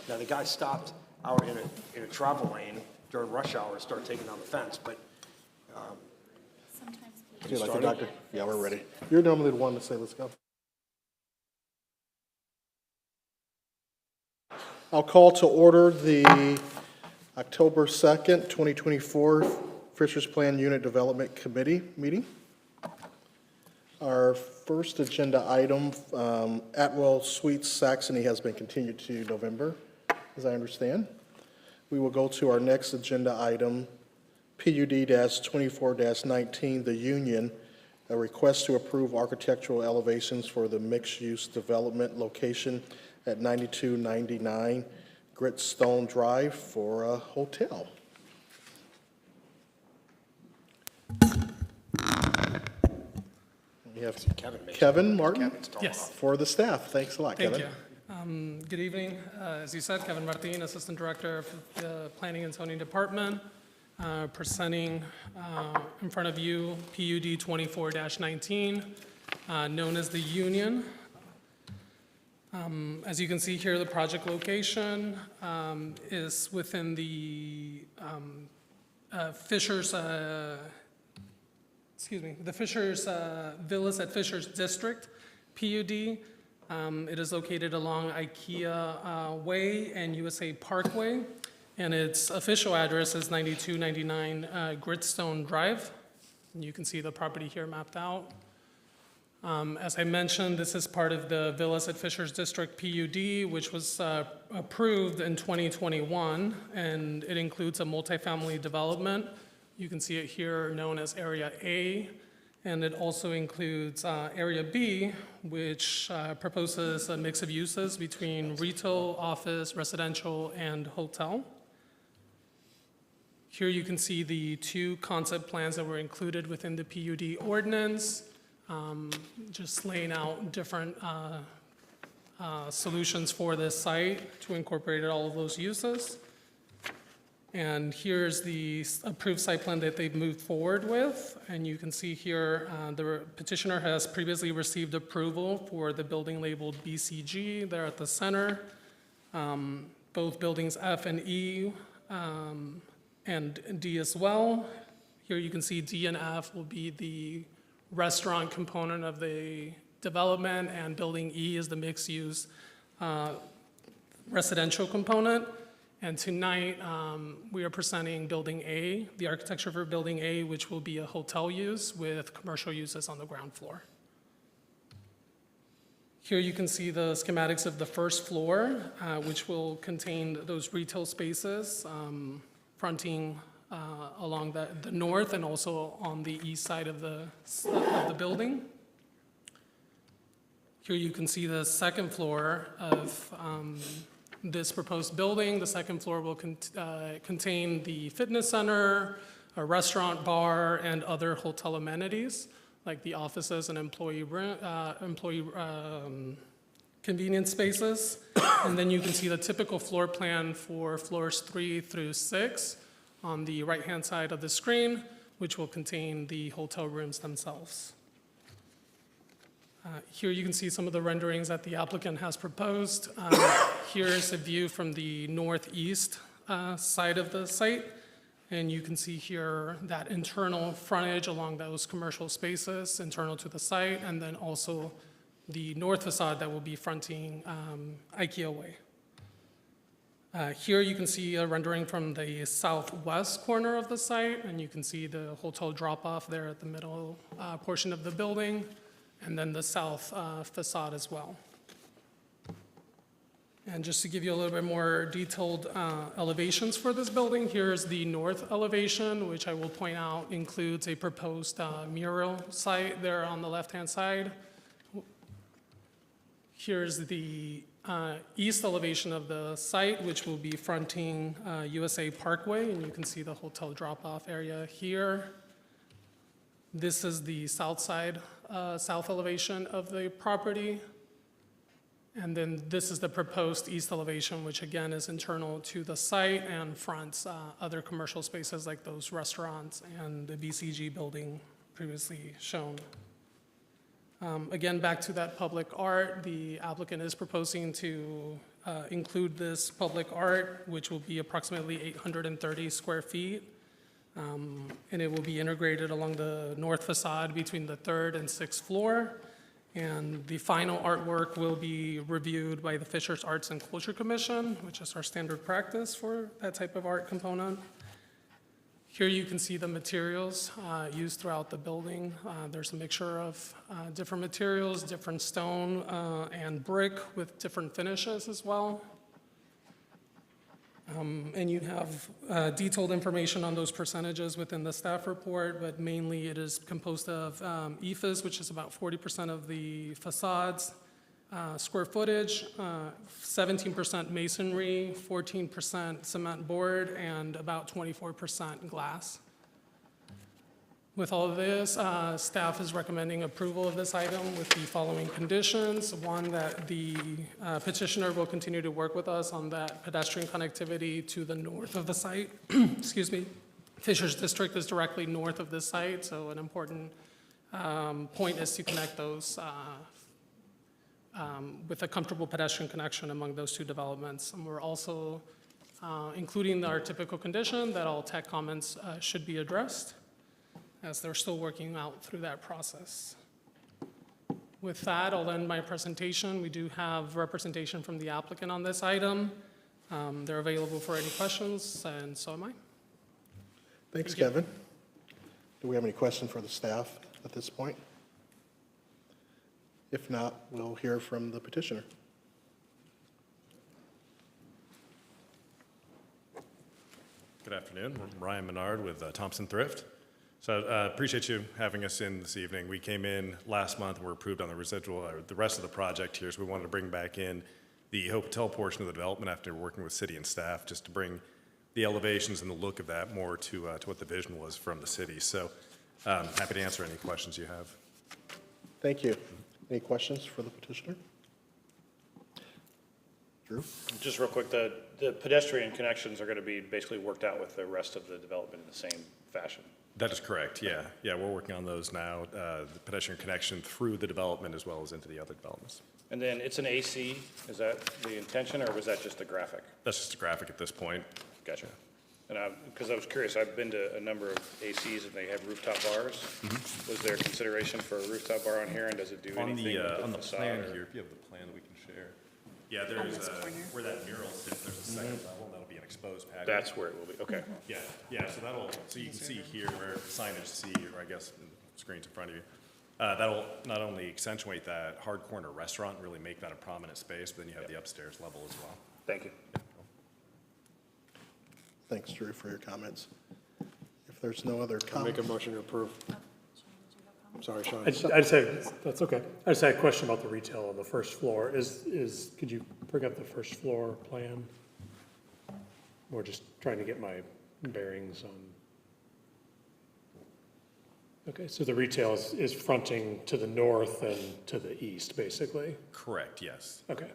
Now, the guy stopped out in a travel lane during rush hour and started taking down the fence, but Sometimes Do you like the Started? doctor? Yeah, we're ready. You're normally the one to say, let's go. I'll call to order the October 2nd, 2024 Fisher's Plan Unit Development Committee meeting. Our first agenda item, Atwell Suites Saxony, has been continued to November, as I understand. We will go to our next agenda item, PUD-24-19, The Union, a request to approve architectural elevations for the mixed-use development location at 9299 Gritstone Drive for a hotel. We have Kevin Martin Kevin's talking Yes. for the staff. Thanks a lot, Thank Kevin. you. Good evening. As you said, Kevin Martin, Assistant Director of the Planning and Zoning Department, presenting in front of you PUD 24-19, known as the Union. As you can see here, the project location is within the Fishers, the Fishers Villas at Fishers District, PUD. It is located along IKEA Way and USA Parkway, and its official address is 9299 Gritstone Drive. And you can see the property here mapped out. As I mentioned, this is part of the Villas at Fishers District PUD, which was approved in 2021, and it includes a multifamily development. You can see it here known as Area A, and it also includes Area B, which proposes a mix of uses between retail, office, residential, and hotel. Here you can see the two concept plans that were included within the PUD ordinance, just laying out different solutions for this site to incorporate all of those uses. And here's the approved site plan that they've moved forward with. And you can see here, the petitioner has previously received approval for the building labeled BCG there at the center. Both buildings F and E and D as well. Here you can see D and F will be the restaurant component of the development, and building E is the mixed-use residential component. And tonight, we are presenting Building A, the architecture for Building A, which will be a hotel use with commercial uses on the ground floor. Here you can see the schematics of the first floor, which will contain those retail spaces fronting along the north and also on the east side of the building. Here you can see the second floor of this proposed building. The second floor will contain the fitness center, a restaurant, bar, and other hotel amenities like the offices and employee convenience spaces. And then you can see the typical floor plan for floors 3 through 6 on the right-hand side of the screen, which will contain the hotel rooms themselves. Here you can see some of the renderings that the applicant has proposed. Here's a view from the northeast side of the site. And you can see here that internal frontage along those commercial spaces internal to the site, and then also the north facade that will be fronting IKEA Way. Here you can see a rendering from the southwest corner of the site, and you can see the hotel drop-off there at the middle portion of the building, and then the south facade as well. And just to give you a little bit more detailed elevations for this building, here's the north elevation, which I will point out includes a proposed mural site there on the left-hand side. Here's the east elevation of the site, which will be fronting USA Parkway, and you can see the hotel drop-off area here. This is the south side, south elevation of the property. And then this is the proposed east elevation, which again is internal to the site and fronts other commercial spaces like those restaurants and the BCG building previously shown. Again, back to that public art, the applicant is proposing to include this public art, which will be approximately 830 square feet. And it will be integrated along the north facade between the third and sixth floor. And the final artwork will be reviewed by the Fishers Arts and Culture Commission, which is our standard practice for that type of art component. Here you can see the materials used throughout the building. There's a mixture of different materials, different stone and brick with different finishes as well. And you have detailed information on those percentages within the staff report, but mainly it is composed of EFS, which is about 40% of the facades, square footage, 17% masonry, 14% cement board, and about 24% glass. With all of this, staff is recommending approval of this item with the following conditions. One, that the petitioner will continue to work with us on that pedestrian connectivity to the north of the site. Excuse me. Fishers District is directly north of this site, so an important point is to connect those with a comfortable pedestrian connection among those two developments. And we're also including our typical condition that all tech comments should be addressed, as they're still working out through that process. With that, I'll end my presentation. We do have representation from the applicant on this item. They're available for any questions, and so am I. Thanks, Thank you. Kevin. Do we have any questions for the staff at this point? If not, we'll hear from the petitioner. Good afternoon. I'm Ryan Menard with Thompson Thrift. So appreciate you having us in this evening. We came in last month and were approved on the residual, or the rest of the project here, so we wanted to bring back in the hotel portion of the development after working with city and staff, just to bring the elevations and the look of that more to what the vision was from the city. So happy to answer any questions you have. Thank you. Any questions for the petitioner? Drew? Just real quick, the pedestrian connections are going to be basically worked out with the rest of the development in the same fashion. That is correct, yeah. Yeah, we're working on those now, the pedestrian connection through the development as well as into the other developments. And then it's an AC, is that the intention, or was that just a graphic? That's just a graphic at this point. Gotcha. And because I was curious, I've been to a number of ACs and they have rooftop bars. Was there consideration for a rooftop bar on here, and does it do On anything with the facade, plan or- here, if you have the plan that we can share. Yeah, there's, where that mural sits, there's a second level, that'll be an exposed patio. That's where it will be, okay. Yeah, so you can see here where signage C, or I guess the screen's in front of you. That'll not only accentuate that hard corner restaurant, and really make that a prominent space, but then you have the upstairs level as well. Thank you. Thanks, Drew, for your comments. If there's no other I'll make a comments. motion to approve. Sorry, Sean. I just had, that's okay. I just had a question about the retail on the first floor. Could you bring up the first floor plan? We're just trying to get my bearings on. Okay, so the retail is fronting to the north and to the east, basically? Correct, yes. Okay.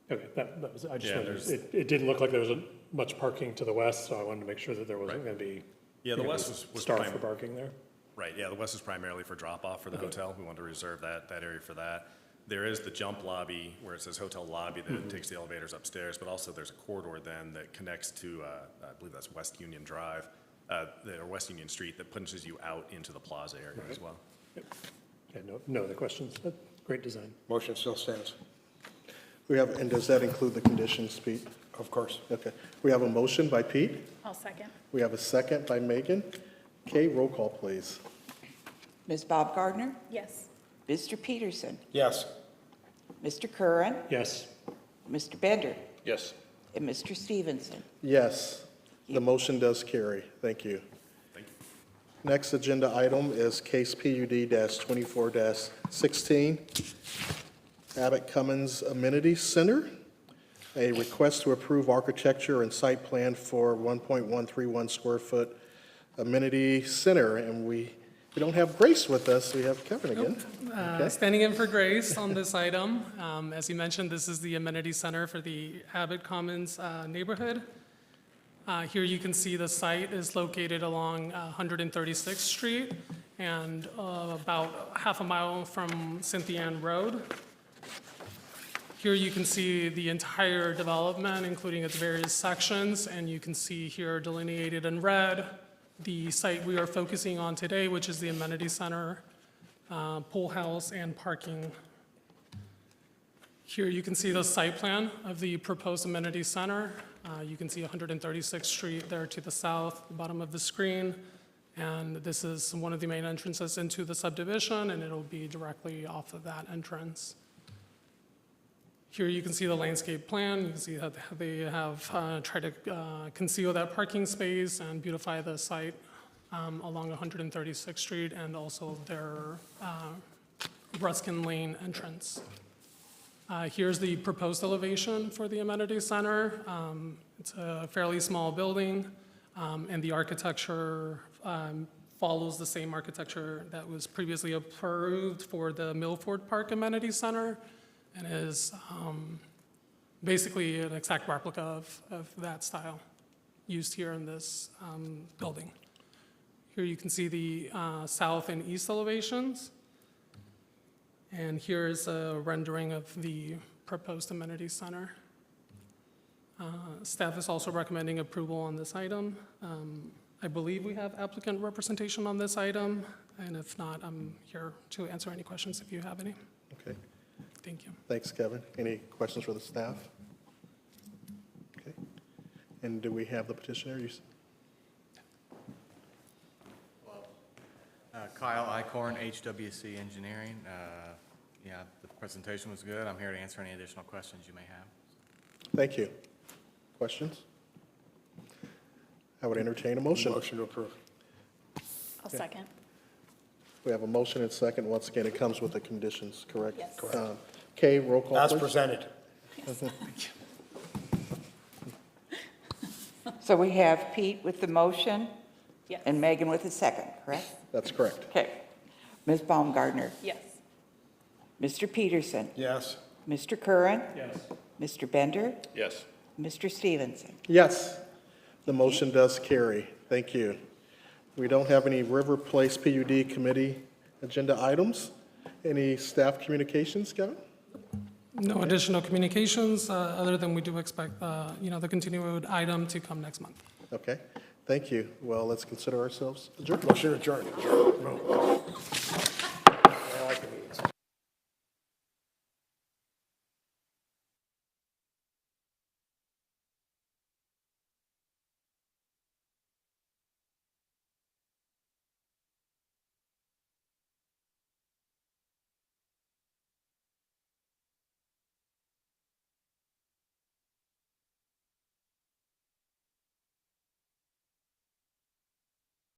Okay, that was, I just Yeah, wanted, there's- it didn't look like there was much parking to the west, so I wanted to make sure that there wasn't Right. going to be. Yeah, the you know, west was Star prime- for parking there? Right, yeah, the west is primarily for drop-off for the Okay. hotel. We wanted to reserve that area for that. There is the jump lobby where it says hotel lobby that takes the elevators upstairs, but also there's a corridor then that connects to, I believe that's West Union Drive, or West Union Street, that pushes you out into the plaza area as well. Yeah, no other questions. Great design. Motion still stands. We have, and does that include the conditions, Pete? Of course. Okay. We have a motion by Pete. I'll second. We have a second by Megan. Kay, roll call, please. Ms. Bob Gardner, Yes. Mr. Peterson, Yes. Mr. Curran, Yes. Mr. Bender, Yes. and Mr. Stevenson. Yes, the motion does carry. Thank you. Thank you. Next agenda item is case PUD-24-16, Abbott Cummins Amenity Center. A request to approve architecture and site plan for 1.131 square foot amenity center. And we don't have Grace with us, we have Kevin again. Okay. Standing in for Grace on this item. As you mentioned, this is the amenity center for the Abbott Commons neighborhood. Here you can see the site is located along 136th Street and about half a mile from Cynthia Ann Road. Here you can see the entire development, including its various sections, and you can see here delineated in red the site we are focusing on today, which is the amenity center, pool house, and parking. Here you can see the site plan of the proposed amenity center. You can see 136th Street there to the south, the bottom of the screen. And this is one of the main entrances into the subdivision, and it'll be directly off of that entrance. Here you can see the landscape plan. You can see that they have tried to conceal that parking space and beautify the site along 136th Street and also their Ruskin Lane entrance. Here's the proposed elevation for the amenity center. It's a fairly small building, and the architecture follows the same architecture that was previously approved for the Milford Park Amenity Center, and is basically an exact replica of that style used here in this building. Here you can see the south and east elevations. And here is a rendering of the proposed amenity center. Staff is also recommending approval on this item. I believe we have applicant representation on this item, and if not, I'm here to answer any questions if you have any. Okay, Thank you. thanks, Kevin. Any questions for the staff? Okay, and do we have the petitioner? Kyle Icorn, HWC Engineering. Yeah, the presentation was good. I'm here to answer any additional questions you may have. Thank you. Questions? I would entertain a motion. Motion to approve. I'll second. We have a motion and second. Once again, it comes with the conditions, correct? Yes. Kay, roll call, As please. presented. So we have Pete with the motion Yes. and Megan with the second, correct? That's correct. Okay. Ms. Baumgartner, Yes. Mr. Peterson, Yes. Mr. Curran, Yes. Mr. Bender, Yes. Mr. Stevenson. Yes, the motion does carry. Thank you. We don't have any River Place PUD committee agenda items. Any staff communications, Kevin? No additional communications, other than we do expect, the continued item to come next month. Okay, thank you. Well, let's consider ourselves adjourned. Motion adjourned.